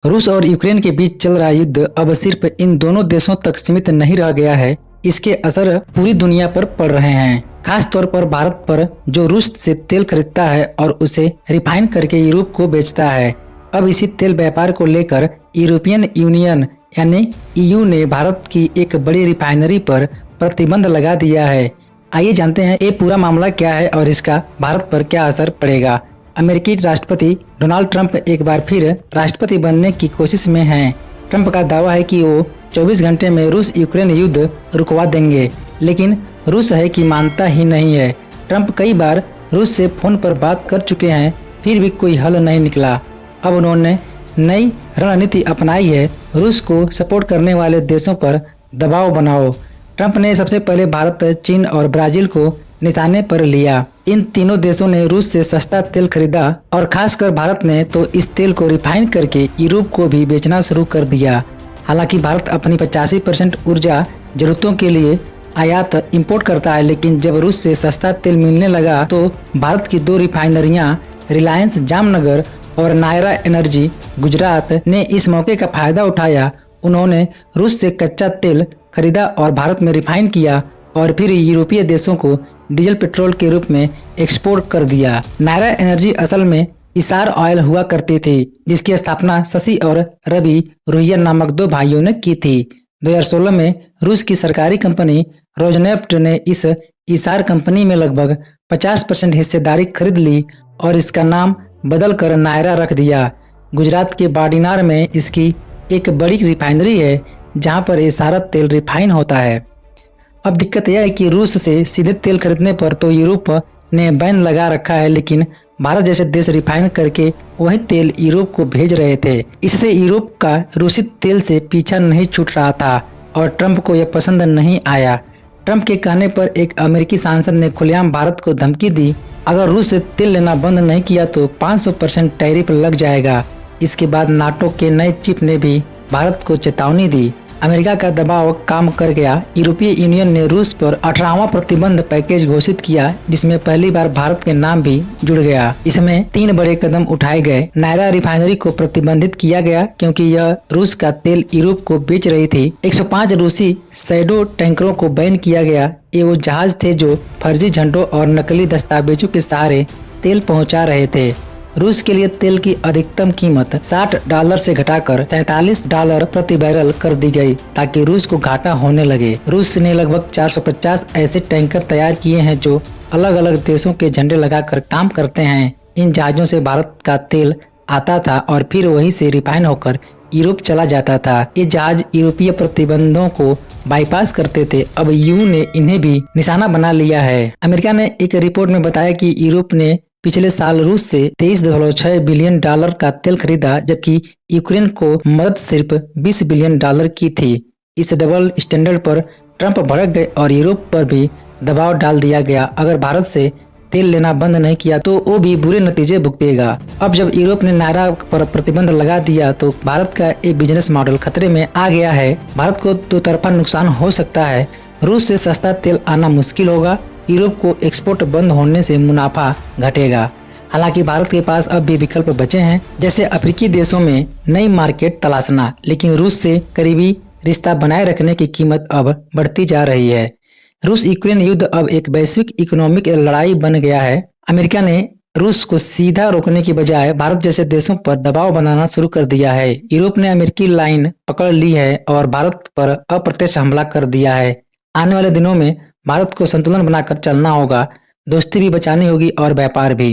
रूस और यूक्रेन के बीच चल रहा युद्ध अब सिर्फ इन दोनों देशों तक सीमित नहीं रह गया है। इसके असर पूरी दुनिया पर पड़ रहे हैं, खास तौर पर भारत पर, जो रूस से तेल खरीदता है और उसे रिफाइन करके यूरोप को बेचता है। अब इसी तेल व्यापार को लेकर यूरोपियन यूनियन यानी ईयू ने भारत की एक बड़ी रिफाइनरी पर प्रतिबंध लगा दिया है। आइए जानते हैं ये पूरा मामला क्या है और इसका भारत पर क्या असर पड़ेगा। अमेरिकी राष्ट्रपति डोनाल्ड ट्रंप एक बार फिर राष्ट्रपति बनने की कोशिश में हैं। ट्रंप का दावा है कि वो 24 घंटे में रूस यूक्रेन युद्ध रुकवा देंगे, लेकिन रूस है कि मानता ही नहीं है। ट्रंप कई बार रूस से फोन पर बात कर चुके हैं, फिर भी कोई हल नहीं निकला। अब उन्होंने नई रणनीति अपनाई है, रूस को सपोर्ट करने वाले देशों पर दबाव बनाओ। ट्रंप ने सबसे पहले भारत, चीन और ब्राजील को निशाने पर लिया। इन तीनों देशों ने रूस से सस्ता तेल खरीदा और खासकर भारत ने तो इस तेल को रिफाइन करके यूरोप को भी बेचना शुरू कर दिया। हालांकि भारत अपनी 85% ऊर्जा जरूरतों के लिए आयात इंपोर्ट करता है, लेकिन जब रूस से सस्ता तेल मिलने लगा तो भारत की 2 रिफाइनरियां रिलायंस जामनगर और नायरा एनर्जी गुजरात ने इस मौके का फायदा उठाया। उन्होंने रूस से कच्चा तेल खरीदा और भारत में रिफाइन किया और फिर यूरोपीय देशों को डीजल पेट्रोल के रूप में एक्सपोर्ट कर दिया। नायरा एनर्जी असल में इसार ऑयल हुआ करती थी, जिसकी स्थापना शशि और रवि रोहिया नामक 2 भाइयों ने की थी। 2016 में रूस की सरकारी कंपनी रोजनेफ्ट ने इस इसार कंपनी में लगभग 50% हिस्सेदारी खरीद ली और इसका नाम बदलकर नायरा रख दिया। गुजरात के बाड़ीनार में इसकी एक बड़ी रिफाइनरी है, जहां पर ये सारा तेल रिफाइन होता है। अब दिक्कत यह है कि रूस से सीधे तेल खरीदने पर तो यूरोप ने बैन लगा रखा है, लेकिन भारत जैसे देश रिफाइन करके वही तेल यूरोप को भेज रहे थे। इससे यूरोप का रूसी तेल से पीछा नहीं छूट रहा था और ट्रंप को यह पसंद नहीं आया। ट्रंप के कहने पर एक अमेरिकी सांसद ने खुलेआम भारत को धमकी दी, अगर रूस से तेल लेना बंद नहीं किया तो 500% टैरिफ लग जाएगा। इसके बाद नाटो के नए चीफ ने भी भारत को चेतावनी दी। अमेरिका का दबाव काम कर गया। यूरोपीय यूनियन ने रूस पर 18वां प्रतिबंध पैकेज घोषित किया, जिसमें पहली बार भारत के नाम भी जुड़ गया। इसमें 3 बड़े कदम उठाए गए। नायरा रिफाइनरी को प्रतिबंधित किया गया क्योंकि यह रूस का तेल यूरोप को बेच रही थी। 105 रूसी शैडो टैंकरों को बैन किया गया। ये वो जहाज थे जो फर्जी झंडों और नकली दस्तावेजों के सहारे तेल पहुंचा रहे थे। रूस के लिए तेल की अधिकतम कीमत $60 से घटाकर $47 प्रति बैरल कर दी गई, ताकि रूस को घाटा होने लगे। रूस ने लगभग 450 ऐसे टैंकर तैयार किए हैं जो अलग अलग देशों के झंडे लगाकर काम करते हैं। इन जहाजों से भारत का तेल आता था और फिर वहीं से रिफाइन होकर यूरोप चला जाता था। ये जहाज यूरोपीय प्रतिबंधों को बाईपास करते थे। अब यूएई ने इन्हें भी निशाना बना लिया है। अमेरिका ने एक रिपोर्ट में बताया कि यूरोप ने पिछले साल रूस से $23.6 बिलियन का तेल खरीदा, जबकि यूक्रेन को मदद सिर्फ $20 बिलियन की थी। इस डबल स्टैंडर्ड पर ट्रंप भड़क गए और यूरोप पर भी दबाव डाल दिया गया। अगर भारत से तेल लेना बंद नहीं किया तो वो भी बुरे नतीजे भुगतेगा। अब जब यूरोप ने नायरा पर प्रतिबंध लगा दिया तो भारत का ये बिजनेस मॉडल खतरे में आ गया है। भारत को 2 तरफा नुकसान हो सकता है। रूस से सस्ता तेल आना मुश्किल होगा। यूरोप को एक्सपोर्ट बंद होने से मुनाफा घटेगा। हालांकि भारत के पास अब भी विकल्प बचे हैं, जैसे अफ्रीकी देशों में नई मार्केट तलाशना, लेकिन रूस से करीबी रिश्ता बनाए रखने की कीमत अब बढ़ती जा रही है। रूस यूक्रेन युद्ध अब एक वैश्विक इकोनॉमिक लड़ाई बन गया है। अमेरिका ने रूस को सीधा रोकने की बजाय भारत जैसे देशों पर दबाव बनाना शुरू कर दिया है। यूरोप ने अमेरिकी लाइन पकड़ ली है और भारत पर अप्रत्यक्ष हमला कर दिया है। आने वाले दिनों में भारत को संतुलन बनाकर चलना होगा। दोस्ती भी बचानी होगी और व्यापार भी।